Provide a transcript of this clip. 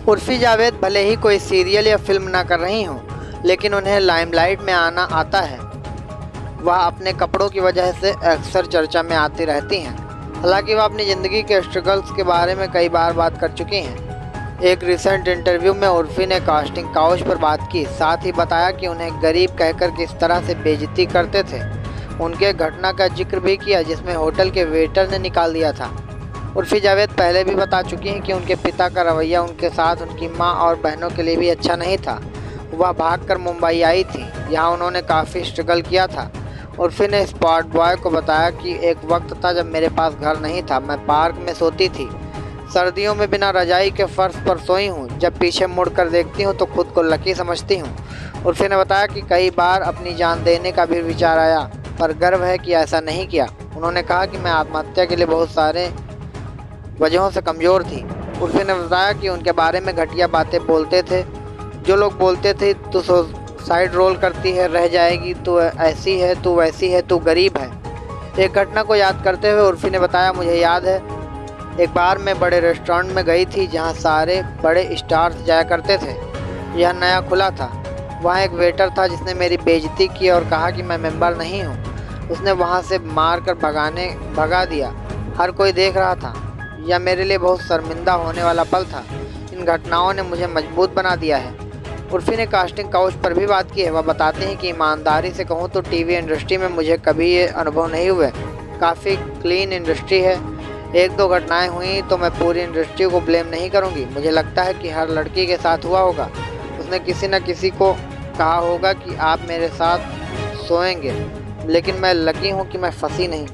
उर्फी जावेद भले ही कोई सीरियल या फिल्म ना कर रही हों, लेकिन उन्हें लाइमलाइट में आना आता है। वह अपने कपड़ों की वजह से अक्सर चर्चा में आती रहती हैं। हालांकि वह अपनी ज़िंदगी के स्ट्रगल्स के बारे में कई बार बात कर चुकी हैं। एक रिसेंट इंटरव्यू में उर्फी ने कास्टिंग काउच पर बात की, साथ ही बताया कि उन्हें गरीब कहकर किस तरह से बेइज्जती करते थे। उनके घटना का जिक्र भी किया जिसमें होटल के वेटर ने निकाल दिया था। उर्फी जावेद पहले भी बता चुकी हैं कि उनके पिता का रवैया उनके साथ उनकी मां और बहनों के लिए भी अच्छा नहीं था। वह भागकर मुंबई आई थी, यहाँ उन्होंने काफ़ी स्ट्रगल किया था। उर्फी ने स्पॉट बॉय को बताया कि एक वक्त था जब मेरे पास घर नहीं था, मैं पार्क में सोती थी, सर्दियों में बिना रजाई के फर्श पर सोई हूँ। जब पीछे मुड़कर देखती हूँ तो खुद को लकी समझती हूँ। उर्फी ने बताया कि कई बार अपनी जान देने का भी विचार आया, पर गर्व है कि ऐसा नहीं किया। उन्होंने कहा कि मैं आत्महत्या के लिए बहुत सारे वजहों से कमज़ोर थी। उर्फी ने बताया कि उनके बारे में घटिया बातें बोलते थे। जो लोग बोलते थे तू साइड रोल करती है, रह जाएगी, तू ऐसी है, तू वैसी है, तू गरीब है। एक घटना को याद करते हुए उर्फी ने बताया, मुझे याद है एक बार मैं बड़े रेस्टोरेंट में गई थी जहां सारे बड़े स्टार्स जाया करते थे। यह नया खुला था। वहां एक वेटर था जिसने मेरी बेइज्जती की और कहा कि मैं मेंबर नहीं हूं। उसने वहां से मार कर भगा दिया। हर कोई देख रहा था। यह मेरे लिए बहुत शर्मिंदा होने वाला पल था। इन घटनाओं ने मुझे मजबूत बना दिया है। उर्फी ने कास्टिंग काउच पर भी बात की है। वह बताते हैं कि ईमानदारी से कहूँ तो टीवी इंडस्ट्री में मुझे कभी ये अनुभव नहीं हुए। काफ़ी क्लीन इंडस्ट्री है। एक दो घटनाएं हुई तो मैं पूरी इंडस्ट्री को ब्लेम नहीं करूँगी। मुझे लगता है कि हर लड़की के साथ हुआ होगा। उसने किसी न किसी को कहा होगा कि आप मेरे साथ सोएंगे, लेकिन मैं लकी हूँ कि मैं फंसी नहीं।